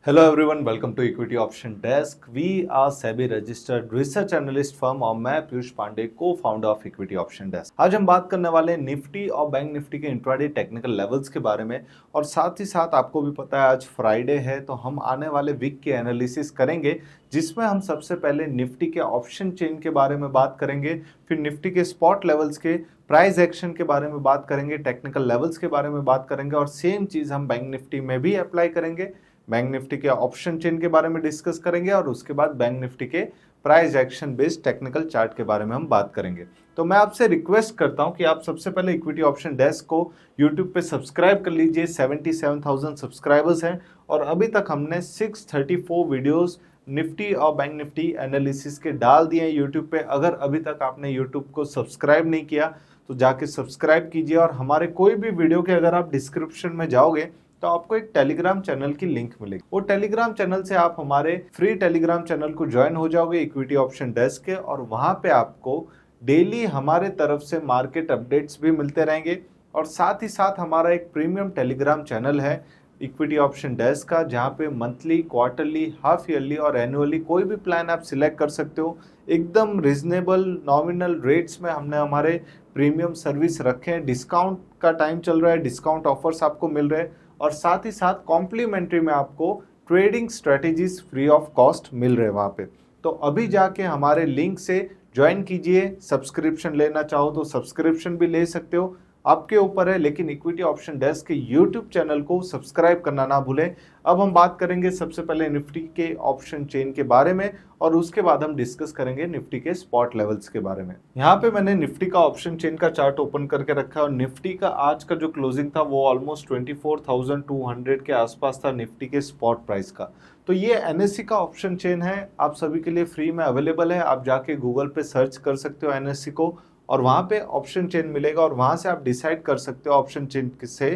Hello everyone, welcome to equity option desk. We are SEBI registered research analyst firm और मैं Piyush Pandey, cofounder of equity option desk. आज हम बात करने वाले हैं निफ्टी और बैंक निफ्टी के इंट्राडे टेक्निकल लेवल्स के बारे में, और साथ ही साथ आपको भी पता है आज फ्राइडे है, तो हम आने वाले वीक के एनालिसिस करेंगे, जिसमें हम सबसे पहले निफ्टी के ऑप्शन चेन के बारे में बात करेंगे, फिर निफ्टी के स्पॉट लेवल्स के प्राइस एक्शन के बारे में बात करेंगे, टेक्निकल लेवल्स के बारे में बात करेंगे, और सेम चीज हम बैंक निफ्टी में भी अप्लाई करेंगे। बैंक निफ्टी के ऑप्शन चेन के बारे में डिस्कस करेंगे और उसके बाद बैंक निफ्टी के price action based technical chart के बारे में हम बात करेंगे। तो मैं आपसे रिक्वेस्ट करता हूं कि आप सबसे पहले इक्विटी ऑप्शन डेस्क को यूट्यूब पे सब्सक्राइब कर लीजिए। 77,000 सब्सक्राइबर्स हैं और अभी तक हमने 634 वीडियोस निफ्टी और बैंक निफ्टी एनालिसिस के डाल दिए हैं यूट्यूब पे। अगर अभी तक आपने यूट्यूब को सब्सक्राइब नहीं किया तो जाके सब्सक्राइब कीजिए, और हमारे कोई भी वीडियो के अगर आप डिस्क्रिप्शन में जाओगे तो आपको एक टेलीग्राम चैनल की लिंक मिलेगी। वो टेलीग्राम चैनल से आप हमारे फ्री टेलीग्राम चैनल को ज्वाइन हो जाओगे इक्विटी ऑप्शन डेस्क के, और वहां पे आपको डेली हमारे तरफ से मार्केट अपडेट्स भी मिलते रहेंगे। और साथ ही साथ हमारा एक प्रीमियम टेलीग्राम चैनल है इक्विटी ऑप्शन डेस्क का, जहाँ पे मंथली, क्वार्टरली, हाफ ईयरली और एनुअली कोई भी प्लान आप सिलेक्ट कर सकते हो। एकदम रिजनेबल नॉमिनल रेट्स में हमने हमारे प्रीमियम सर्विस रखे हैं। डिस्काउंट का टाइम चल रहा है, डिस्काउंट ऑफर्स आपको मिल रहे हैं, और साथ ही साथ कॉम्प्लीमेंट्री में आपको trading strategies free of cost मिल रहे हैं वहाँ पे। तो अभी जाके हमारे लिंक से ज्वाइन कीजिए। सब्सक्रिप्शन लेना चाहो तो सब्सक्रिप्शन भी ले सकते हो, आपके ऊपर है, लेकिन इक्विटी ऑप्शन डेस्क के यूट्यूब चैनल को सब्सक्राइब करना ना भूलें। अब हम बात करेंगे सबसे पहले निफ्टी के ऑप्शन चेन के बारे में, और उसके बाद हम डिस्कस करेंगे निफ्टी के स्पॉट लेवल्स के बारे में। यहाँ पे मैंने निफ्टी का ऑप्शन चेन का चार्ट ओपन करके रखा है, और निफ्टी का आज का जो क्लोजिंग था वो ऑलमोस्ट 24,200 के आसपास था निफ्टी के स्पॉट प्राइस का। तो ये एनएससी का ऑप्शन चेन है, आप सभी के लिए फ्री में अवेलेबल है। आप जाके गूगल पे सर्च कर सकते हो एनएससी को, और वहाँ पे ऑप्शन चेन मिलेगा, और वहाँ से आप डिसाइड कर सकते हो ऑप्शन चेन से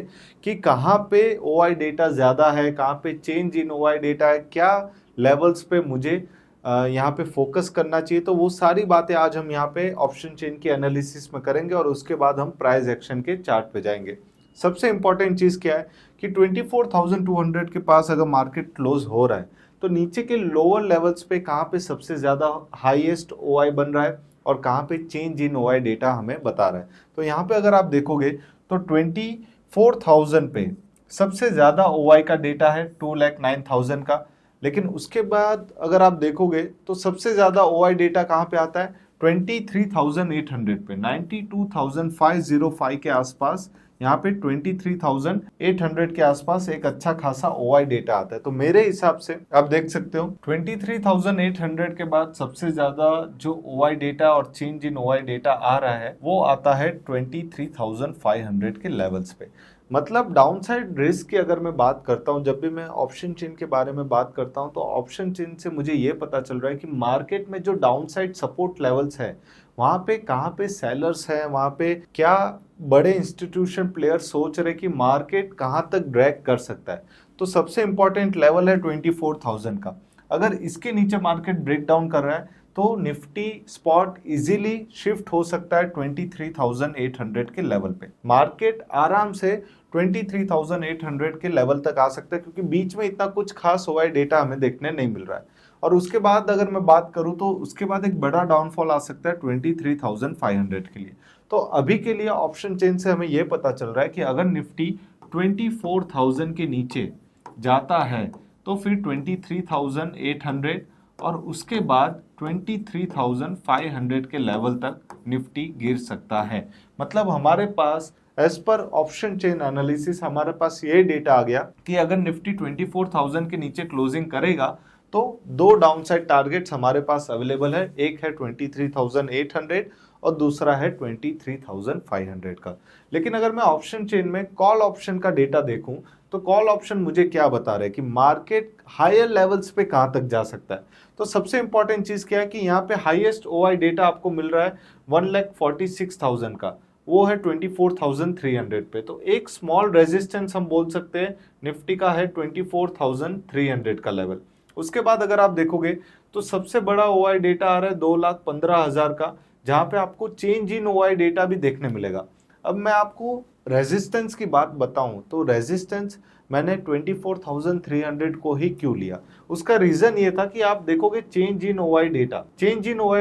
कि कहाँ पे ओआई डेटा ज़्यादा है, कहाँ पे चेंज इन ओआई डेटा है, क्या लेवल्स पे मुझे यहाँ पे फोकस करना चाहिए। तो वो सारी बातें आज हम यहाँ पे ऑप्शन चेन की एनालिसिस में करेंगे, और उसके बाद हम प्राइस एक्शन के चार्ट पे जाएंगे। सबसे इंपॉर्टेंट चीज़ क्या है कि 24,200 के पास अगर मार्केट क्लोज हो रहा है तो नीचे के लोअर लेवल्स पे कहाँ पे सबसे ज़्यादा हाईएस्ट ओआई बन रहा है और कहाँ पे चेंज इन ओआई डेटा हमें बता रहा है। तो यहाँ पे अगर आप देखोगे तो 24,000 पे सबसे ज़्यादा ओआई का डेटा है 2,09,000 का, लेकिन उसके बाद अगर आप देखोगे तो सबसे ज़्यादा ओआई डेटा कहाँ पे आता है 23,800 पे, 92,505 के आसपास। यहाँ पे 23,800 के आसपास एक अच्छा खासा ओआई डेटा आता है। तो मेरे हिसाब से आप देख सकते हो 23,800 के बाद सबसे ज्यादा जो ओआई डेटा और चेंज इन ओआई डेटा आ रहा है वो आता है 23,500 के लेवल्स पे। मतलब डाउनसाइड रिस्क की अगर मैं बात करता हूं, जब भी मैं ऑप्शन चेन के बारे में बात करता हूं, तो ऑप्शन चेन से मुझे ये पता चल रहा है कि मार्केट में जो डाउनसाइड सपोर्ट लेवल्स है वहां पे कहाँ पे सेलर्स हैं, वहां पे क्या बड़े इंस्टीट्यूशन प्लेयर सोच रहे कि मार्केट कहाँ तक ड्रैग कर सकता है। तो सबसे इंपॉर्टेंट लेवल है 24,000 का। अगर इसके नीचे मार्केट ब्रेक डाउन कर रहा है तो निफ्टी स्पॉट इजीली शिफ्ट हो सकता है 23,800 के लेवल पे। मार्केट आराम से 23,800 के लेवल तक आ सकता है, क्योंकि बीच में इतना कुछ खास ओआई डेटा हमें देखने नहीं मिल रहा है। और उसके बाद अगर मैं बात करूं तो उसके बाद एक बड़ा डाउनफॉल आ सकता है 23,500 के लिए। तो अभी के लिए ऑप्शन चेन से हमें यह पता चल रहा है कि अगर निफ्टी 24,000 के नीचे जाता है तो फिर 23,800 और उसके बाद 23,500 के लेवल तक निफ्टी गिर सकता है। मतलब हमारे पास as per option chain analysis हमारे पास ये डेटा आ गया कि अगर निफ्टी 24,000 के नीचे क्लोजिंग करेगा तो दो डाउनसाइड टारगेट्स हमारे पास अवेलेबल है। एक है 23,800 और दूसरा है 23,500 का। लेकिन अगर मैं ऑप्शन चेन में कॉल ऑप्शन का डेटा देखूं तो कॉल ऑप्शन मुझे क्या बता रहा है कि मार्केट हायर लेवल्स पे कहां तक जा सकता है। तो सबसे इंपॉर्टेंट चीज क्या है कि यहाँ पे हाईएस्ट ओआई डेटा आपको मिल रहा है 1,46,000 का, वो है 24,300 पे। तो एक स्मॉल रेजिस्टेंस हम बोल सकते हैं निफ्टी का है 24,300 का लेवल। उसके बाद अगर आप देखोगे तो सबसे बड़ा ओआई डेटा आ रहा है 2,15,000 का, जहां पे आपको चेंज इन ओआई डेटा भी देखने मिलेगा। अब मैं आपको रेजिस्टेंस की बात बताऊं तो रेजिस्टेंस मैंने 24,300 को ही क्यों लिया? उसका रीजन ये था कि आप देखोगे चेंज इन ओआई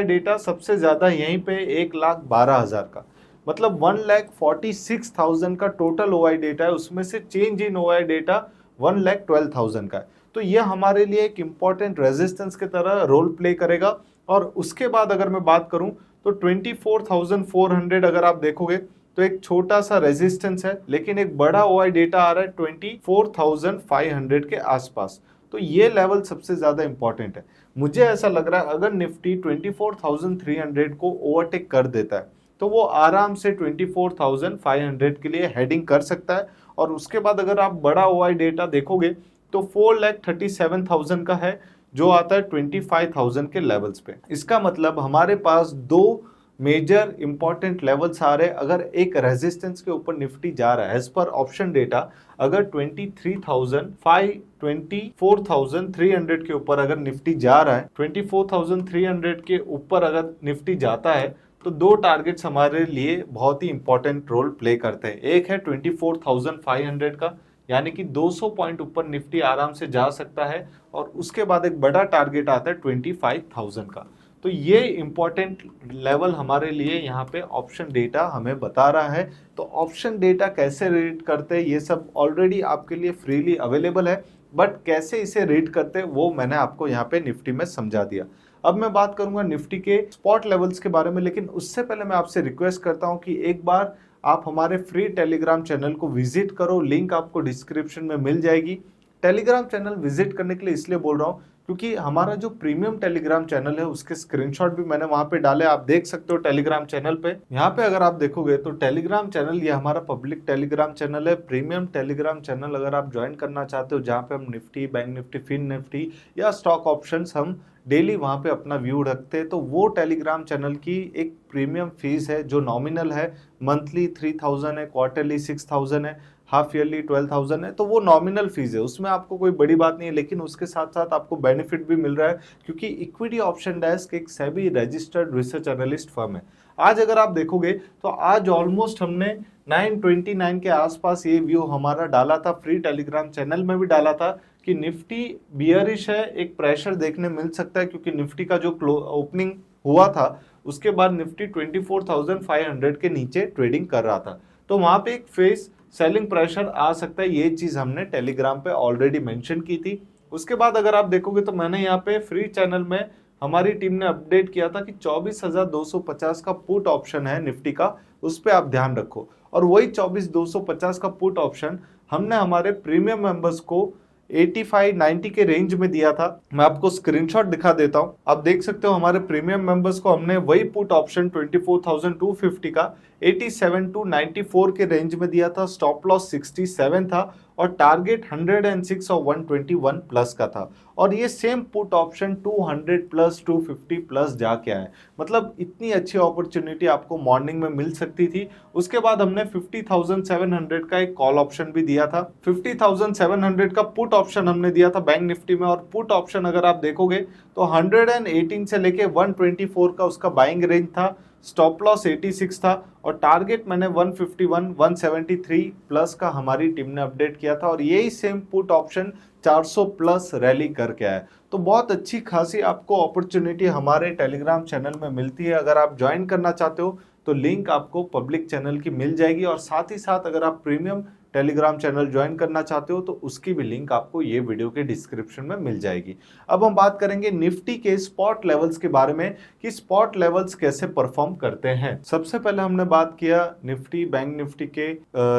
डेटा सबसे ज्यादा यहीं पे 1,12,000 का, मतलब 1,46,000 का टोटल ओआई डेटा है, उसमें से चेंज इन ओआई डेटा 1,12,000 का है। तो ये हमारे लिए एक इम्पॉर्टेंट रेजिस्टेंस की तरह रोल प्ले करेगा। और उसके बाद अगर मैं बात करूं तो 24,400 अगर आप देखोगे तो एक छोटा सा रेजिस्टेंस है, लेकिन एक बड़ा ओआई डेटा आ रहा है 24,500 के आसपास। तो ये लेवल सबसे ज्यादा इंपॉर्टेंट है। मुझे ऐसा लग रहा है अगर निफ्टी 24,300 को ओवरटेक कर देता है तो वो आराम से 24,500 के लिए हेडिंग कर सकता है। और उसके बाद अगर आप बड़ा ओआई डेटा देखोगे तो 4,37,000 का है, जो आता है 25,000 के लेवल्स पे। इसका मतलब हमारे पास दो मेजर इंपॉर्टेंट लेवल्स आ रहे हैं। अगर एक रेजिस्टेंस के ऊपर निफ्टी जा रहा है एज पर ऑप्शन डेटा, अगर 24,300 के ऊपर अगर निफ्टी जा रहा है, 24,300 के ऊपर अगर निफ्टी जाता है तो दो टारगेट्स हमारे लिए बहुत ही इंपॉर्टेंट रोल प्ले करते हैं। एक है 24,500 का, यानी कि 200 पॉइंट ऊपर निफ्टी आराम से जा सकता है। और उसके बाद एक बड़ा टारगेट आता है 25,000 का। तो ये इंपॉर्टेंट लेवल हमारे लिए यहाँ पे ऑप्शन डेटा हमें बता रहा है। तो ऑप्शन डेटा कैसे रीड करते हैं ये सब ऑलरेडी आपके लिए फ्रीली अवेलेबल है, बट कैसे इसे रीड करते हैं वो मैंने आपको यहाँ पे निफ्टी में समझा दिया। अब मैं बात करूंगा निफ्टी के स्पॉट लेवल्स के बारे में, लेकिन उससे पहले मैं आपसे रिक्वेस्ट करता हूं कि एक बार आप हमारे फ्री टेलीग्राम चैनल को विजिट करो। लिंक आपको डिस्क्रिप्शन में मिल जाएगी। टेलीग्राम चैनल विजिट करने के लिए इसलिए बोल रहा हूं क्योंकि हमारा जो प्रीमियम टेलीग्राम चैनल है उसके स्क्रीनशॉट भी मैंने वहां पे डाले, आप देख सकते हो टेलीग्राम चैनल पे। यहाँ पे अगर आप देखोगे तो टेलीग्राम चैनल ये हमारा पब्लिक टेलीग्राम चैनल है। प्रीमियम टेलीग्राम चैनल अगर आप ज्वाइन करना चाहते हो, जहाँ पे हम Nifty, bank Nifty, fin Nifty या स्टॉक ऑप्शंस हम डेली वहाँ पे अपना व्यू रखते हैं, तो वो टेलीग्राम चैनल की एक प्रीमियम फीस है जो नॉमिनल है। मंथली 3,000 है, क्वार्टरली 6,000 है, हाफ ईयरली 12,000 है। तो वो नॉमिनल फीस है, उसमें आपको कोई बड़ी बात नहीं है, लेकिन उसके साथ साथ आपको बेनिफिट भी मिल रहा है क्योंकि इक्विटी ऑप्शन डेस्क एक SEBI registered research analyst firm है। आज अगर आप देखोगे तो आज ऑलमोस्ट हमने 929 के आसपास ये व्यू हमारा डाला था, फ्री टेलीग्राम चैनल में भी डाला था कि निफ्टी बियरिश है, एक प्रेशर देखने मिल सकता है क्योंकि निफ्टी का जो ओपनिंग हुआ था उसके बाद निफ्टी 24,500 के नीचे ट्रेडिंग कर रहा था, तो वहां पे एक फेस सेलिंग प्रेशर आ सकता है। ये चीज हमने टेलीग्राम पे ऑलरेडी मेंशन की थी। उसके बाद अगर आप देखोगे तो मैंने यहाँ पे फ्री चैनल में हमारी टीम ने अपडेट किया था कि 24,250 का पुट ऑप्शन है निफ्टी का, उस पर आप ध्यान रखो। और वही 24,250 का पुट ऑप्शन हमने हमारे प्रीमियम मेंबर्स को 85-90 के रेंज में दिया था। मैं आपको स्क्रीनशॉट दिखा देता हूं, आप देख सकते हो हमारे प्रीमियम मेंबर्स को हमने वही पुट ऑप्शन 24,250 का 87-94 के रेंज में दिया था। स्टॉप लॉस 67 था और टारगेट 106 और 121 प्लस का था। और ये same put option 200 plus 250 plus जाके आए, मतलब इतनी अच्छी अपॉर्चुनिटी आपको मॉर्निंग में मिल सकती थी। उसके बाद हमने 50,700 का एक कॉल ऑप्शन भी दिया था। 50,700 का पुट ऑप्शन हमने दिया था बैंक निफ्टी में। और पुट ऑप्शन अगर आप देखोगे तो 118 से लेके 124 का उसका बाइंग रेंज था। स्टॉप लॉस 86 था और टारगेट मैंने 151 173 प्लस का हमारी टीम ने अपडेट किया था। और यही same put option 400 plus rally करके आया। तो बहुत अच्छी खासी आपको अपॉर्चुनिटी हमारे टेलीग्राम चैनल में मिलती है। अगर आप ज्वाइन करना चाहते हो तो लिंक आपको पब्लिक चैनल की मिल जाएगी। और साथ ही साथ अगर आप प्रीमियम टेलीग्राम चैनल ज्वाइन करना चाहते हो तो उसकी भी लिंक आपको ये वीडियो के डिस्क्रिप्शन में मिल जाएगी। अब हम बात करेंगे निफ्टी के स्पॉट लेवल्स के बारे में कि स्पॉट लेवल्स कैसे परफॉर्म करते हैं। सबसे पहले हमने बात किया निफ्टी, बैंक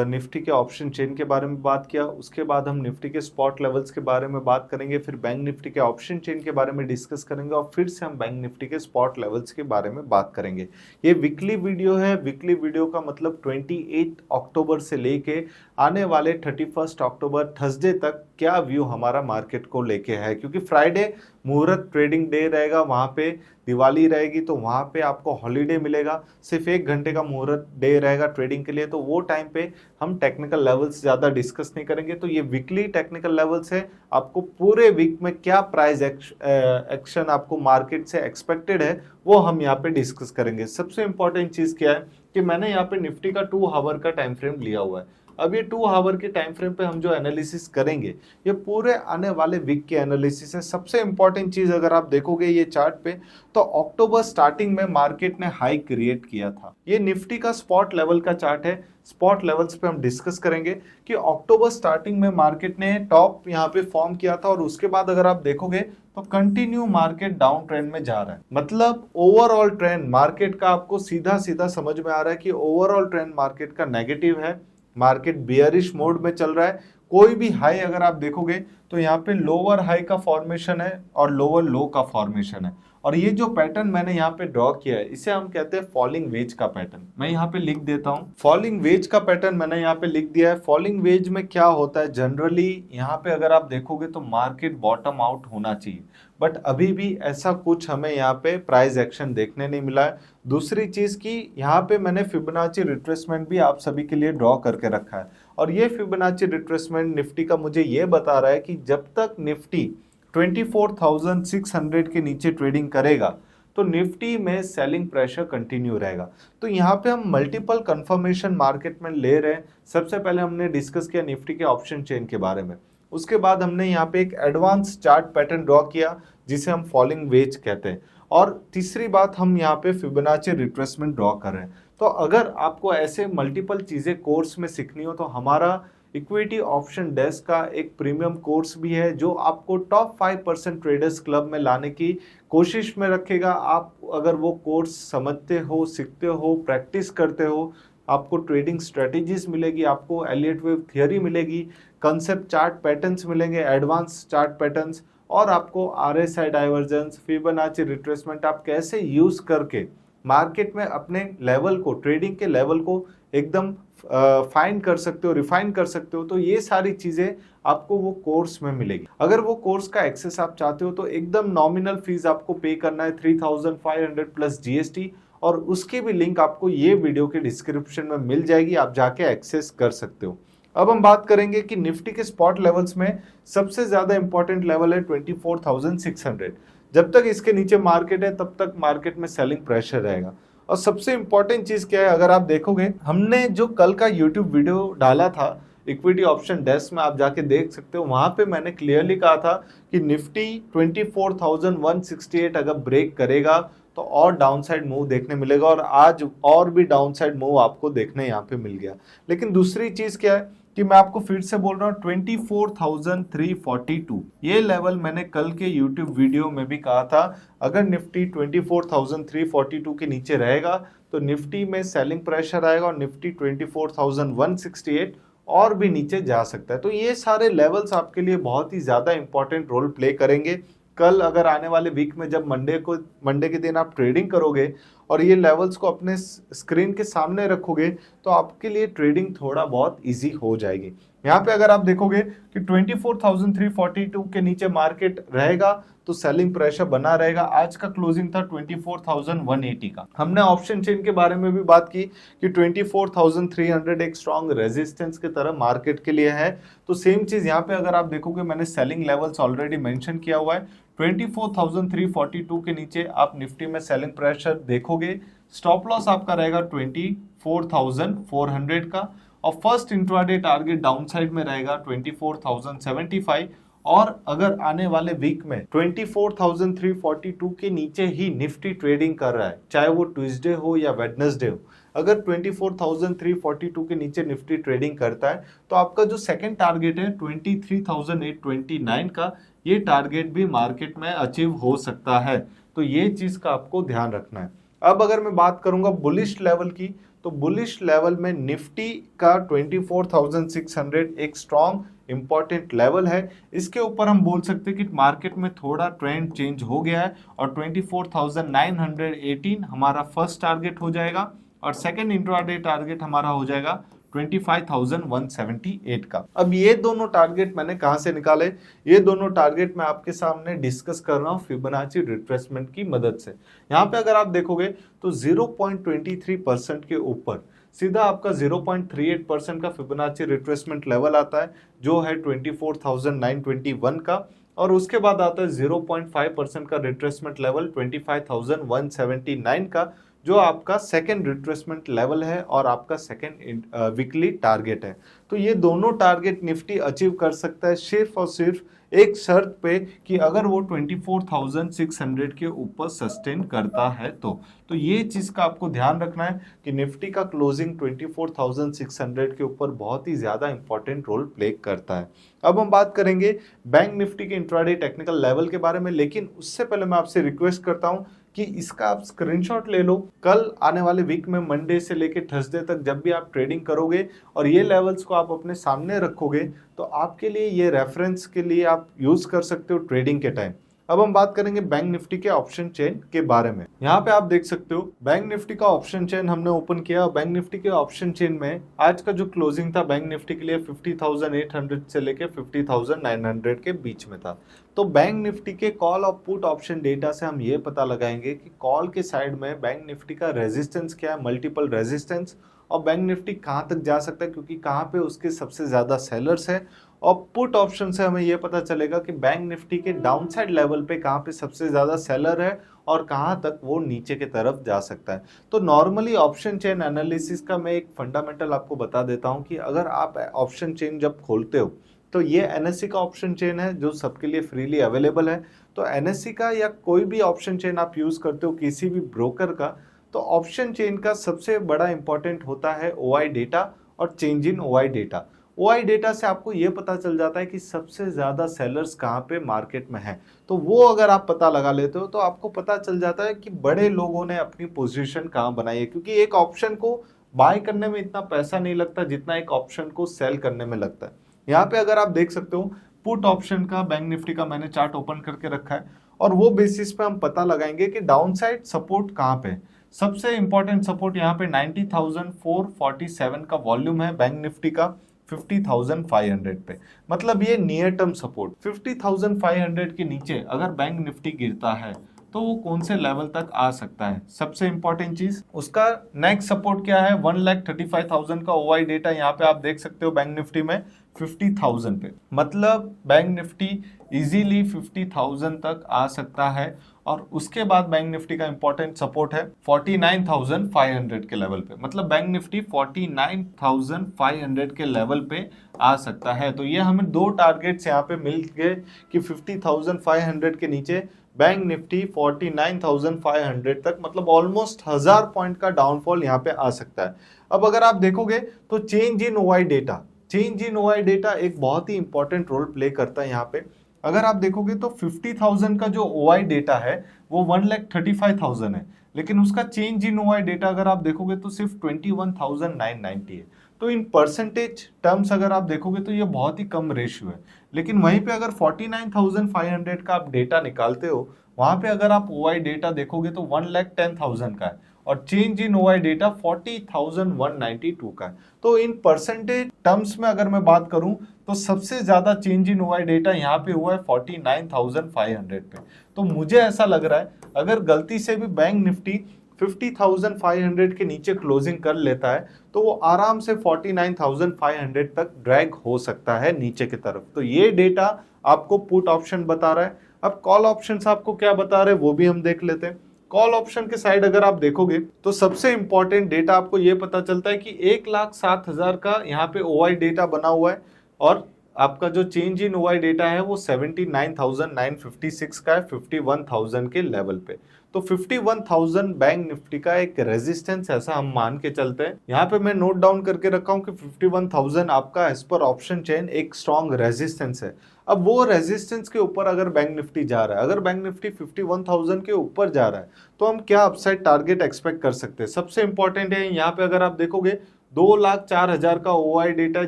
निफ्टी के ऑप्शन चेन के बारे में बात किया। उसके बाद हम निफ्टी के स्पॉट लेवल्स के बारे में बात करेंगे, फिर बैंक निफ्टी के ऑप्शन चेन के बारे में डिस्कस करेंगे और फिर से हम बैंक निफ्टी के स्पॉट लेवल्स के बारे में बात करेंगे। ये वीकली वीडियो है। वीकली वीडियो का मतलब 28 अक्टूबर से लेके आने वाले 31 अक्टूबर थर्सडे तक क्या व्यू हमारा मार्केट को लेके है, क्योंकि फ्राइडे मुहूर्त ट्रेडिंग डे रहेगा, वहां पे दिवाली रहेगी तो वहां पे आपको हॉलीडे मिलेगा। सिर्फ 1 घंटे का मुहूर्त डे रहेगा ट्रेडिंग के लिए, तो वो टाइम पे हम टेक्निकल लेवल्स ज़्यादा डिस्कस नहीं करेंगे। तो ये वीकली टेक्निकल लेवल्स है। आपको पूरे वीक में क्या प्राइस एक्शन आपको मार्केट से एक्सपेक्टेड है वो हम यहाँ पे डिस्कस करेंगे। सबसे इंपॉर्टेंट चीज़ क्या है कि मैंने यहाँ पे निफ्टी का 2 आवर का टाइम फ्रेम लिया हुआ है। अब ये 2 आवर के टाइम फ्रेम पे हम जो एनालिसिस करेंगे ये पूरे आने वाले वीक के एनालिसिस है। सबसे इंपॉर्टेंट चीज अगर आप देखोगे ये चार्ट पे तो अक्टूबर स्टार्टिंग में मार्केट ने हाई क्रिएट किया था। ये निफ्टी का स्पॉट लेवल का चार्ट है। स्पॉट लेवल्स पे हम डिस्कस करेंगे कि अक्टूबर स्टार्टिंग में मार्केट ने टॉप यहाँ पे फॉर्म किया था और उसके बाद अगर आप देखोगे तो कंटिन्यू मार्केट डाउन ट्रेंड में जा रहा है। मतलब ओवरऑल ट्रेंड मार्केट का आपको सीधा सीधा समझ में आ रहा है कि ओवरऑल ट्रेंड मार्केट का नेगेटिव है। मार्केट बियरिश मोड में चल रहा है। कोई भी हाई अगर आप देखोगे तो यहाँ पे लोअर हाई का फॉर्मेशन है और लोअर लो का फॉर्मेशन है और ये जो पैटर्न मैंने यहाँ पे ड्रॉ किया है इसे हम कहते हैं फॉलिंग वेज का पैटर्न। मैं यहाँ पे लिख देता हूँ फॉलिंग वेज का पैटर्न मैंने यहाँ पे लिख दिया है। फॉलिंग वेज में क्या होता है जनरली यहाँ पे अगर आप देखोगे तो मार्केट बॉटम आउट होना चाहिए बट अभी भी ऐसा कुछ हमें यहाँ पे प्राइस एक्शन देखने नहीं मिला है। दूसरी चीज की यहाँ पे मैंने फिबोनाची रिट्रेसमेंट भी आप सभी के लिए ड्रॉ करके रखा है और ये फिबोनाची रिट्रेसमेंट निफ्टी का मुझे ये बता रहा है कि जब तक निफ्टी 24,600 के नीचे ट्रेडिंग करेगा तो निफ्टी में सेलिंग प्रेशर कंटिन्यू रहेगा। तो यहाँ पे हम मल्टीपल कंफर्मेशन मार्केट में ले रहे हैं। सबसे पहले हमने डिस्कस किया निफ्टी के ऑप्शन चेन के बारे में। उसके बाद हमने यहाँ पे एक एडवांस चार्ट पैटर्न ड्रॉ किया जिसे हम फॉलिंग वेज कहते हैं और तीसरी बात हम यहाँ पे फिबोनाची रिट्रेसमेंट ड्रॉ कर रहे हैं। तो अगर आपको ऐसे मल्टीपल चीजें कोर्स में सीखनी हो तो हमारा इक्विटी ऑप्शन डेस्क का एक प्रीमियम कोर्स भी है जो आपको टॉप 5% ट्रेडर्स क्लब में लाने की कोशिश में रखेगा। आप अगर वो कोर्स समझते हो, सीखते हो, प्रैक्टिस करते हो, आपको ट्रेडिंग स्ट्रेटेजीज मिलेगी, आपको एलियट वेव थियरी मिलेगी, कंसेप्ट चार्ट पैटर्न्स मिलेंगे, एडवांस चार्ट पैटर्न्स और आपको आरएसआई डाइवर्जेंस, फिबोनाची रिट्रेसमेंट आप कैसे यूज करके मार्केट में अपने लेवल को, ट्रेडिंग के लेवल को एकदम फाइंड कर सकते हो, रिफाइन कर सकते हो। तो ये सारी चीजें आपको वो कोर्स में मिलेगी। अगर वो कोर्स का एक्सेस आप चाहते हो तो एकदम नॉमिनल फीस आपको पे करना है 3,500 प्लस जीएसटी और उसकी भी लिंक आपको ये वीडियो के डिस्क्रिप्शन में मिल जाएगी, आप जाके एक्सेस कर सकते हो। अब हम बात करेंगे कि निफ्टी के स्पॉट लेवल्स में सबसे ज्यादा इंपॉर्टेंट लेवल है 24,600। जब तक इसके नीचे मार्केट है तब तक मार्केट में सेलिंग प्रेशर रहेगा। और सबसे इंपॉर्टेंट चीज क्या है अगर आप देखोगे हमने जो कल का यूट्यूब वीडियो डाला था इक्विटी ऑप्शन डेस्क में, आप जाके देख सकते हो, वहां पे मैंने क्लियरली कहा था कि निफ्टी 24,168 अगर ब्रेक करेगा तो और डाउनसाइड मूव देखने मिलेगा और आज और भी डाउनसाइड मूव आपको देखने यहाँ पे मिल गया। लेकिन दूसरी चीज क्या है कि मैं आपको फिर से बोल रहा हूँ 24,342 ये लेवल मैंने कल के YouTube वीडियो में भी कहा था। अगर निफ्टी 24,342 के नीचे रहेगा तो निफ्टी में सेलिंग प्रेशर आएगा और निफ्टी 24,168 और भी नीचे जा सकता है। तो ये सारे लेवल्स आपके लिए बहुत ही ज्यादा इंपॉर्टेंट रोल प्ले करेंगे। कल अगर आने वाले वीक में जब मंडे के दिन आप ट्रेडिंग करोगे और ये लेवल्स को अपने स्क्रीन के सामने रखोगे तो आपके लिए ट्रेडिंग थोड़ा बहुत इजी हो जाएगी। यहाँ पे अगर आप देखोगे कि 24,342 के नीचे मार्केट रहेगा तो सेलिंग प्रेशर बना रहेगा। आज का क्लोजिंग था 24,180 का। हमने ऑप्शन चेन के बारे में भी बात की कि 24,300 एक स्ट्रॉन्ग रेजिस्टेंस की तरह मार्केट के लिए है। तो सेम चीज यहाँ पे अगर आप देखोगे मैंने सेलिंग लेवल्स ऑलरेडी मेंशन किया हुआ है। 24,342 के नीचे आप निफ्टी में सेलिंग प्रेशर देखोगे। स्टॉप लॉस आपका रहेगा 24,400 का और फर्स्ट इंट्राडे टारगेट डाउनसाइड में रहेगा 24,075 और अगर आने वाले वीक में 24,342 के नीचे ही निफ्टी ट्रेडिंग कर रहा है, चाहे वो ट्यूसडे हो या वेडनेसडे हो, अगर 24,342 के नीचे निफ्टी ट्रेडिंग करता है तो आपका जो सेकंड टारगेट है 23,829 का, ये टारगेट भी मार्केट में अचीव हो सकता है। तो ये चीज का आपको ध्यान रखना है। अब अगर मैं बात करूंगा बुलिश लेवल की तो बुलिश लेवल में निफ्टी का 24,600 एक स्ट्रॉन्ग इंपॉर्टेंट लेवल है। इसके ऊपर हम बोल सकते हैं कि मार्केट में थोड़ा ट्रेंड चेंज हो गया है और 24,918 हमारा फर्स्ट टारगेट हो जाएगा और सेकंड इंट्राडे टारगेट हमारा हो जाएगा 25,178 का। अब ये दोनों टारगेट मैंने कहां से निकाले, ये दोनों टारगेट मैं आपके सामने डिस्कस कर रहा हूं फिबोनाची रिट्रेसमेंट की मदद से। यहाँ पे अगर आप देखोगे तो 0.23% के ऊपर सीधा आपका 0.38% का फिबोनाची रिट्रेसमेंट लेवल आता है जो है 24,921 का और उसके बाद आता है 0.5% का रिट्रेसमेंट लेवल 25,179 का जो आपका सेकेंड रिट्रेसमेंट लेवल है और आपका सेकेंड वीकली टारगेट है। तो ये दोनों टारगेट निफ्टी अचीव कर सकता है सिर्फ और सिर्फ एक शर्त पे कि अगर वो 24,600 के ऊपर सस्टेन करता है तो ये चीज का आपको ध्यान रखना है कि निफ्टी का क्लोजिंग 24,600 के ऊपर बहुत ही ज्यादा इंपॉर्टेंट रोल प्ले करता है। अब हम बात करेंगे बैंक निफ्टी के इंट्राडे टेक्निकल लेवल के बारे में, लेकिन उससे पहले मैं आपसे रिक्वेस्ट करता हूं कि इसका आप स्क्रीनशॉट ले लो। कल आने वाले वीक में मंडे से लेके थर्सडे तक जब भी आप ट्रेडिंग करोगे और ये लेवल्स को आप अपने सामने रखोगे तो आपके लिए ये रेफरेंस के लिए आप यूज कर सकते हो ट्रेडिंग के टाइम। अब हम बात करेंगे बैंक निफ्टी के ऑप्शन चेन के बारे में। यहाँ पे आप देख सकते हो बैंक निफ्टी का ऑप्शन चेन हमने ओपन किया। बैंक निफ्टी के ऑप्शन चेन में आज का जो क्लोजिंग था बैंक निफ्टी के लिए 50,800 से लेके 50,900 के बीच में था। तो बैंक निफ्टी के कॉल और पुट ऑप्शन डेटा से हम ये पता लगाएंगे कि कॉल के साइड में बैंक निफ्टी का रेजिस्टेंस क्या है, मल्टीपल रेजिस्टेंस, और बैंक निफ्टी कहाँ तक जा सकता है क्योंकि कहाँ पे उसके सबसे ज्यादा सेलर्स है। और पुट ऑप्शन से हमें यह पता चलेगा कि बैंक निफ्टी के डाउनसाइड लेवल पे कहाँ पे सबसे ज्यादा सेलर है और कहाँ तक वो नीचे की तरफ जा सकता है। तो नॉर्मली ऑप्शन चेन एनालिसिस का मैं एक फंडामेंटल आपको बता देता हूँ कि अगर आप ऑप्शन चेन जब खोलते हो तो ये एनएससी का ऑप्शन चेन है जो सबके लिए फ्रीली अवेलेबल है। तो एनएससी का या कोई भी ऑप्शन चेन आप यूज करते हो किसी भी ब्रोकर का, तो ऑप्शन चेन का सबसे बड़ा इंपॉर्टेंट होता है ओआई डेटा और change in OI data. OI data से आपको ये पता चल जाता है कि सबसे ज्यादा सेलर्स कहाँ पे मार्केट में है। तो वो अगर आप पता लगा लेते हो तो आपको पता चल जाता है कि बड़े लोगों ने अपनी पोजीशन कहाँ बनाई है, क्योंकि एक ऑप्शन को बाय करने में इतना पैसा नहीं लगता जितना एक ऑप्शन को सेल करने में लगता है। यहाँ पे अगर आप देख सकते हो पुट ऑप्शन का बैंक निफ्टी का मैंने चार्ट ओपन करके रखा है और वो बेसिस पे हम पता लगाएंगे कि डाउनसाइड सपोर्ट कहाँ पे। सबसे इंपॉर्टेंट सपोर्ट यहाँ पे 90,447 का वॉल्यूम है बैंक निफ्टी का 50,500 पे, मतलब ये नियर टर्म सपोर्ट। 50,500 के नीचे अगर बैंक निफ्टी गिरता है तो वो कौन से लेवल तक आ सकता है, सबसे इंपॉर्टेंट चीज उसका नेक्स्ट सपोर्ट क्या है। 1,35,000 का ओआई डेटा यहाँ पे आप देख सकते हो बैंक निफ्टी में 50,000 पे, मतलब बैंक निफ्टी इजीली 50,000 तक आ सकता है। और उसके बाद बैंक निफ्टी का इंपॉर्टेंट सपोर्ट है 49,500 के लेवल पे, मतलब बैंक निफ्टी 49,500 के लेवल पे आ सकता है। तो ये हमें दो टारगेट्स यहाँ पे मिल गए कि 50,500 के नीचे बैंक निफ्टी 49,500 तक, मतलब ऑलमोस्ट 1000 पॉइंट का डाउनफॉल यहाँ पे आ सकता है। अब अगर आप देखोगे तो change in OI data, change in OI data एक बहुत ही इंपॉर्टेंट रोल प्ले करता है यहाँ पे। अगर आप देखोगे तो 50,000 का जो ओआई डेटा है वो 1,35,000 है, लेकिन उसका चेंज इन ओआई डेटा अगर आप देखोगे तो सिर्फ 21,990 है। तो इन परसेंटेज टर्म्स अगर आप देखोगे तो ये बहुत ही कम रेशियो है। लेकिन वहीं पे अगर 49,500 का आप डेटा निकालते हो, वहां पे अगर आप ओआई डेटा देखोगे तो 1,10,000 का है और चेंज इन ओआई डेटा 40,192 का है। तो इन परसेंटेज टर्म्स में अगर मैं बात करूं तो सबसे ज्यादा चेंज इन ओआई डेटा यहाँ पे हुआ है 49,500 पे। तो मुझे ऐसा लग रहा है अगर गलती से भी बैंक निफ्टी 50,500 के नीचे क्लोजिंग कर लेता है तो वो आराम से 49,500 तक ड्रैग हो सकता है नीचे की तरफ। तो ये डेटा आपको पुट ऑप्शन बता रहा है। अब कॉल ऑप्शन आपको क्या बता रहे हैं वो भी हम देख लेते हैं। कॉल ऑप्शन के साइड अगर आप देखोगे तो सबसे इंपॉर्टेंट डेटा आपको ये पता चलता है कि 1,07,000 का यहाँ पे ओआई डेटा बना हुआ है और आपका जो चेंज इन ओआई डेटा है वो 79,956 का है 51,000 के लेवल पे। तो 51,000 बैंक निफ्टी का एक रेजिस्टेंस ऐसा हम मान के चलते हैं। यहाँ पे मैं नोट डाउन करके रखा हूँ कि 51,000 आपका एज पर ऑप्शन चेन एक स्ट्रॉन्ग रेजिस्टेंस है। अब वो रेजिस्टेंस के ऊपर अगर बैंक निफ्टी जा रहा है, अगर बैंक निफ्टी 51,000 के ऊपर जा रहा है तो हम क्या अपसाइड टारगेट एक्सपेक्ट कर सकते हैं। सबसे इंपॉर्टेंट है यहाँ पे अगर आप देखोगे 2,04,000 का ओआई डेटा है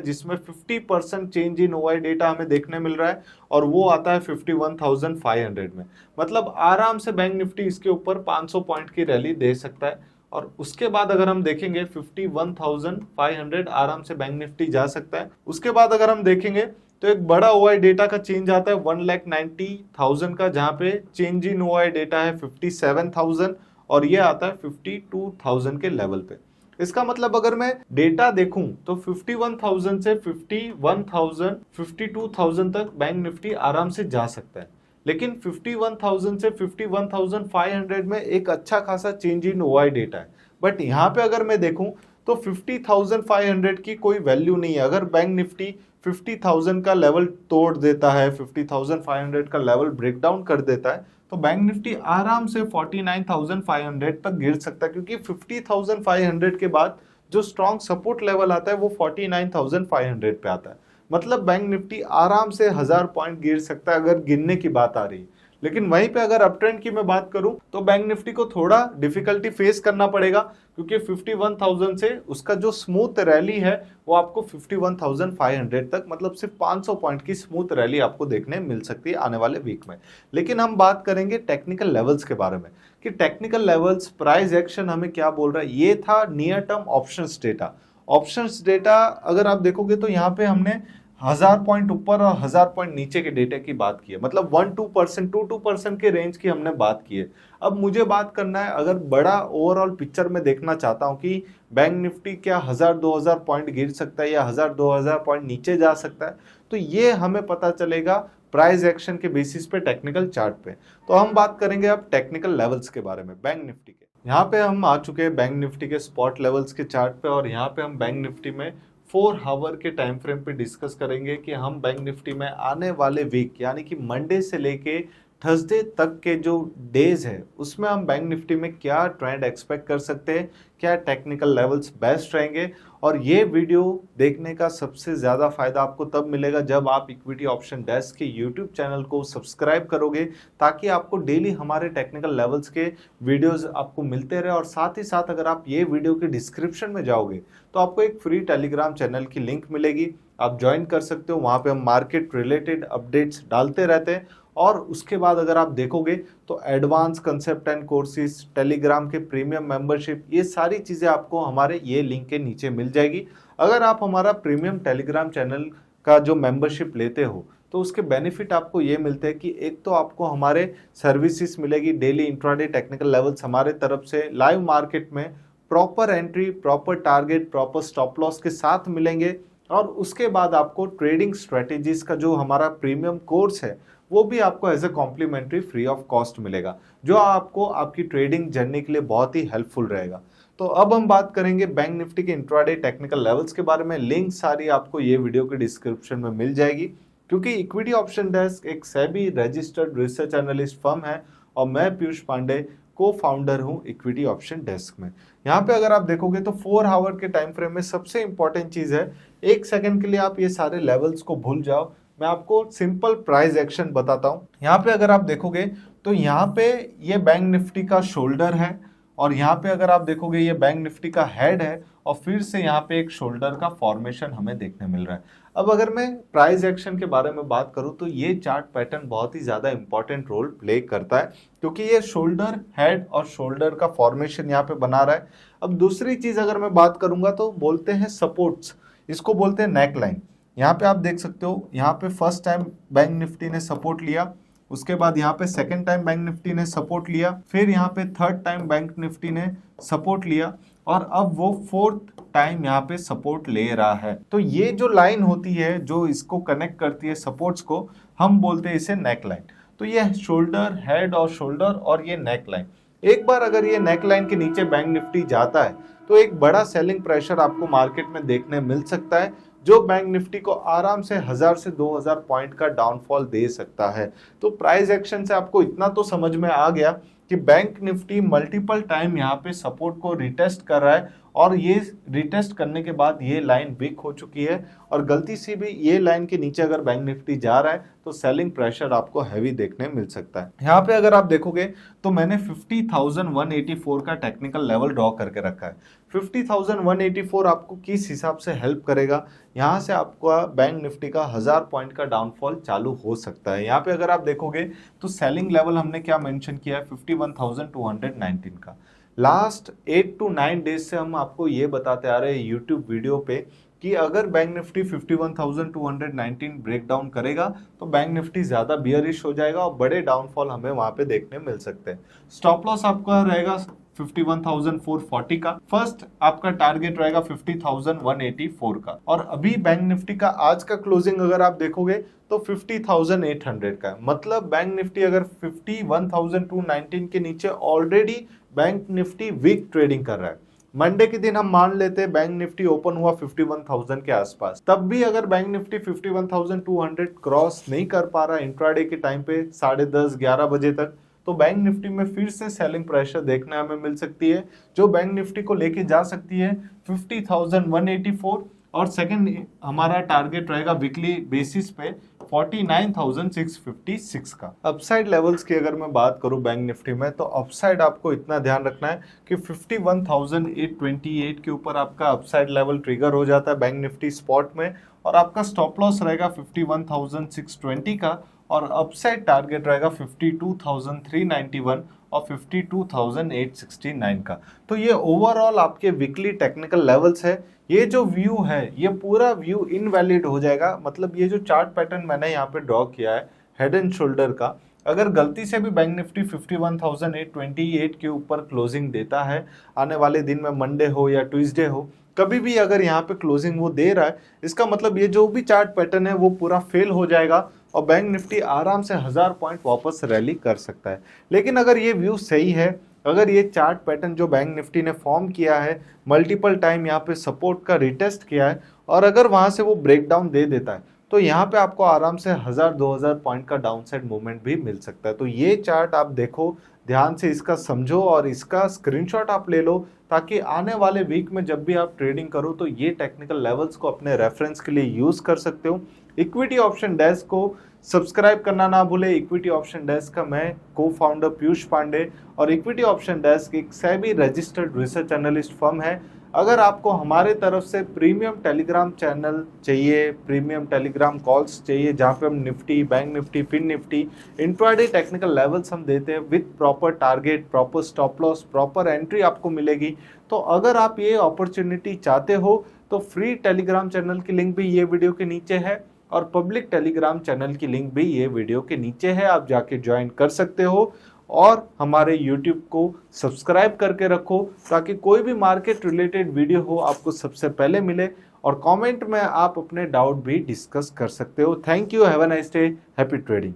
जिसमें 50% चेंज इन ओआई डेटा हमें देखने मिल रहा है और वो आता है 51,500 में, मतलब आराम से बैंक निफ्टी इसके ऊपर 500 पॉइंट की रैली दे सकता है। और उसके बाद अगर हम देखेंगे 51,500 आराम से बैंक निफ्टी जा सकता है। उसके बाद अगर हम देखेंगे तो एक बड़ा ओआई डेटा का चेंज आता है 1,90,000 का, जहां पे चेंज इन ओआई डेटा है 57,000 और ये आता है 52,000 के लेवल पे। इसका मतलब अगर मैं डेटा देखूं तो 51,000 से 51,000 52,000 तक बैंक निफ्टी आराम से जा सकता है। लेकिन 51,000 से 51,500 में एक अच्छा खासा चेंज इन ओआई डेटा है। बट यहाँ पे अगर मैं देखूं तो 50,500 की कोई वैल्यू नहीं है। अगर बैंक निफ्टी 50,000 का लेवल तोड़ देता है, 50,500 का लेवल ब्रेक डाउन कर देता है, तो बैंक निफ्टी आराम से 49,500 तक गिर सकता है, क्योंकि 50,500 के बाद जो स्ट्रॉन्ग सपोर्ट लेवल आता है वो 49,500 पे आता है। मतलब बैंक निफ्टी आराम से 1000 पॉइंट गिर सकता है अगर गिरने की बात आ रही है। लेकिन वहीं पे अगर अपट्रेंड की मैं बात करूं तो बैंक निफ्टी को थोड़ा डिफिकल्टी फेस करना पड़ेगा, क्योंकि 51,000 से उसका जो स्मूथ रैली है वो आपको 51,500 तक, मतलब सिर्फ 500 पॉइंट की स्मूथ रैली आपको देखने मिल सकती है आने वाले वीक में। लेकिन हम बात करेंगे टेक्निकल लेवल्स के बारे में कि टेक्निकल लेवल्स, प्राइस एक्शन हमें क्या बोल रहा है। ये था near term options data. Options data अगर आप देखोगे तो यहाँ पे हमने 1000 पॉइंट ऊपर और 1000 पॉइंट नीचे के डेटा की बात की है, मतलब 1-2%, 2% के रेंज की हमने बात की है। अब मुझे बात करना है, अगर बड़ा ओवरऑल पिक्चर में देखना चाहता हूं कि बैंक निफ्टी क्या 1000-2000 पॉइंट गिर सकता है या 1000-2000 पॉइंट नीचे जा सकता है, तो ये हमें पता चलेगा प्राइस एक्शन के बेसिस पे टेक्निकल चार्ट पे। तो हम बात करेंगे अब टेक्निकल लेवल्स के बारे में बैंक निफ्टी के। यहाँ पे हम आ चुके हैं बैंक निफ्टी के स्पॉट लेवल्स के चार्ट पे, और यहाँ पे हम बैंक निफ्टी में 4 आवर के टाइम फ्रेम पे डिस्कस करेंगे कि हम बैंक निफ्टी में आने वाले वीक यानी कि मंडे से लेके थर्सडे तक के जो डेज है उसमें हम बैंक निफ्टी में क्या ट्रेंड एक्सपेक्ट कर सकते हैं, क्या टेक्निकल लेवल्स बेस्ट रहेंगे। और ये वीडियो देखने का सबसे ज़्यादा फायदा आपको तब मिलेगा जब आप इक्विटी ऑप्शन डेस्क के यूट्यूब चैनल को सब्सक्राइब करोगे, ताकि आपको डेली हमारे टेक्निकल लेवल्स के वीडियोस आपको मिलते रहे। और साथ ही साथ अगर आप ये वीडियो के डिस्क्रिप्शन में जाओगे तो आपको एक फ्री टेलीग्राम चैनल की लिंक मिलेगी, आप ज्वाइन कर सकते हो। वहाँ पे हम मार्केट रिलेटेड अपडेट्स डालते रहते हैं। और उसके बाद अगर आप देखोगे तो advance concept and courses, Telegram के प्रीमियम मेंबरशिप, ये सारी चीज़ें आपको हमारे ये लिंक के नीचे मिल जाएगी। अगर आप हमारा प्रीमियम टेलीग्राम चैनल का जो मेंबरशिप लेते हो तो उसके बेनिफिट आपको ये मिलते हैं कि एक तो आपको हमारे सर्विसेज मिलेगी, डेली इंट्राडे टेक्निकल लेवल्स हमारे तरफ से लाइव मार्केट में proper entry, proper target, proper stop loss के साथ मिलेंगे। और उसके बाद आपको ट्रेडिंग स्ट्रेटेजीज का जो हमारा प्रीमियम कोर्स है वो भी आपको as a complimentary free of cost मिलेगा, जो आपको आपकी ट्रेडिंग जर्नी के लिए बहुत ही हेल्पफुल रहेगा। तो अब हम बात करेंगे बैंक निफ्टी के इंट्राडे टेक्निकल लेवल्स के बारे में। लिंक सारी आपको ये वीडियो के डिस्क्रिप्शन में मिल जाएगी, क्योंकि इक्विटी ऑप्शन डेस्क एक SEBI registered research analyst firm है और मैं पीयूष पांडे को फाउंडर हूं इक्विटी ऑप्शन डेस्क में। यहाँ पे अगर आप देखोगे तो 4 आवर के टाइम फ्रेम में सबसे इंपॉर्टेंट चीज है, एक सेकंड के लिए आप ये सारे लेवल्स को भूल जाओ, मैं आपको सिंपल प्राइस एक्शन बताता हूं। यहाँ पे अगर आप देखोगे तो यहाँ पे ये बैंक निफ्टी का शोल्डर है, और यहाँ पे अगर आप देखोगे ये बैंक निफ्टी का हेड है, और फिर से यहाँ पे एक शोल्डर का फॉर्मेशन हमें देखने मिल रहा है। अब अगर मैं प्राइस एक्शन के बारे में बात करूं तो ये चार्ट पैटर्न बहुत ही ज्यादा इंपॉर्टेंट रोल प्ले करता है, क्योंकि ये शोल्डर, हेड और शोल्डर का फॉर्मेशन यहाँ पे बना रहा है। अब दूसरी चीज अगर मैं बात करूंगा तो बोलते हैं सपोर्ट्स, इसको बोलते हैं नेक लाइन। यहाँ पे आप देख सकते हो, यहाँ पे फर्स्ट टाइम बैंक निफ्टी ने सपोर्ट लिया, उसके बाद यहाँ पे सेकंड टाइम बैंक निफ्टी ने सपोर्ट लिया, फिर यहाँ पे थर्ड टाइम बैंक निफ्टी ने सपोर्ट लिया, और अब वो फोर्थ टाइम यहाँ पे सपोर्ट ले रहा है। तो ये जो लाइन होती है जो इसको कनेक्ट करती है सपोर्ट्स को, हम बोलते हैं इसे नेक लाइन। तो ये शोल्डर, हेड और शोल्डर और ये नेक लाइन, एक बार अगर ये नेक लाइन के नीचे बैंक निफ्टी जाता है तो एक बड़ा सेलिंग प्रेशर आपको मार्केट में देखने मिल सकता है, जो बैंक निफ्टी को आराम से 1000 से 2000 पॉइंट का डाउनफॉल दे सकता है। तो प्राइस एक्शन से आपको इतना तो समझ में आ गया कि बैंक निफ्टी मल्टीपल टाइम यहाँ पे सपोर्ट को रिटेस्ट कर रहा है, और ये रिटेस्ट करने के बाद ये लाइन वीक हो चुकी है, और गलती से भी ये लाइन के नीचे अगर बैंक निफ्टी जा रहा है तो सेलिंग प्रेशर आपको हैवी देखने मिल सकता है। यहाँ पे अगर आप देखोगे तो मैंने 50,184 का टेक्निकल लेवल ड्रॉ करके रखा है। 50,184 आपको किस हिसाब से हेल्प करेगा, यहाँ से आपका बैंक निफ्टी का 1000 पॉइंट का डाउनफॉल चालू हो सकता है। यहाँ पे अगर आप देखोगे तो सेलिंग लेवल हमने क्या मेंशन किया है, 51,219 का। लास्ट 8 to 9 डेज से हम आपको ये बताते आ रहे हैं यूट्यूब वीडियो पे कि अगर बैंक निफ्टी 51,219 ब्रेक डाउन करेगा तो बैंक निफ्टी ज्यादा बियरिश हो जाएगा और बड़े डाउनफॉल हमें वहां पे देखने मिल सकते हैं। स्टॉप लॉस आपका रहेगा 51,440 का। फर्स्ट आपका टारगेट रहेगा 50,184 का। और अभी बैंक निफ्टी का आज का क्लोजिंग अगर आप देखोगे तो 50,800 का है। मतलब बैंक निफ्टी अगर 51,219 के नीचे already bank Nifty weak trading कर रहा है। मंडे के दिन हम मान लेते हैं बैंक निफ्टी ओपन हुआ 51,000 के आसपास, तब भी अगर बैंक निफ्टी 51,200 क्रॉस नहीं कर पा रहा इंट्राडे के टाइम पे 10:30-11 बजे तक, तो बैंक निफ्टी में फिर से सेलिंग प्रेशर देखने हमें मिल सकती है, जो बैंक निफ्टी को लेके जा सकती है 50,184। और सेकंड हमारा टारगेट रहेगा वीकली बेसिस पे 49,656 का। अपसाइड लेवल्स की अगर मैं बात करूं बैंक निफ्टी में, तो अपसाइड आपको इतना ध्यान रखना है कि 51,828 के ऊपर आपका अपसाइड लेवल ट्रिगर हो जाता है बैंक निफ्टी स्पॉट में, और आपका स्टॉप लॉस रहेगा 51,620 का, और अपसाइड टारगेट रहेगा 52,391 और 52,869 का। तो ये ओवरऑल आपके वीकली टेक्निकल लेवल्स है। ये जो व्यू है ये पूरा व्यू इनवैलिड हो जाएगा। मतलब ये जो चार्ट पैटर्न मैंने यहाँ पे ड्रॉ किया है हेड एंड शोल्डर का, अगर गलती से भी बैंक निफ्टी 51,828 के ऊपर क्लोजिंग देता है आने वाले दिन में, मंडे हो या ट्यूसडे हो, कभी भी अगर यहाँ पे क्लोजिंग वो दे रहा है, इसका मतलब ये जो भी चार्ट पैटर्न है वो पूरा फेल हो जाएगा और बैंक निफ्टी आराम से 1000 पॉइंट वापस रैली कर सकता है। लेकिन अगर ये व्यू सही है, अगर ये चार्ट पैटर्न जो बैंक निफ्टी ने फॉर्म किया है, मल्टीपल टाइम यहाँ पे सपोर्ट का रिटेस्ट किया है, और अगर वहां से वो ब्रेकडाउन दे देता है, तो यहाँ पे आपको आराम से 1000-2000 पॉइंट का डाउनसाइड मूवमेंट भी मिल सकता है। तो ये चार्ट आप देखो ध्यान से, इसका समझो और इसका स्क्रीनशॉट आप ले लो, ताकि आने वाले वीक में जब भी आप ट्रेडिंग करो तो ये टेक्निकल लेवल्स को अपने रेफरेंस के लिए यूज कर सकते हो। इक्विटी ऑप्शन डेस्क को सब्सक्राइब करना ना भूले। इक्विटी ऑप्शन डेस्क का मैं को फाउंडर पीयूष पांडे, और इक्विटी ऑप्शन डेस्क एक SEBI registered research analyst firm है। अगर आपको हमारे तरफ से प्रीमियम टेलीग्राम चैनल चाहिए, प्रीमियम टेलीग्राम कॉल्स चाहिए, जहाँ पे हम Nifty, bank Nifty, fin Nifty, intraday technical levels हम देते हैं with proper target, proper stop loss, proper entry आपको मिलेगी। तो अगर आप ये अपॉर्चुनिटी चाहते हो तो फ्री टेलीग्राम चैनल की लिंक भी ये वीडियो के नीचे है, और पब्लिक टेलीग्राम चैनल की लिंक भी ये वीडियो के नीचे है, आप जाके ज्वाइन कर सकते हो। और हमारे YouTube को सब्सक्राइब करके रखो, ताकि कोई भी मार्केट रिलेटेड वीडियो हो आपको सबसे पहले मिले, और कमेंट में आप अपने डाउट भी डिस्कस कर सकते हो। Thank you, have a nice day, happy trading.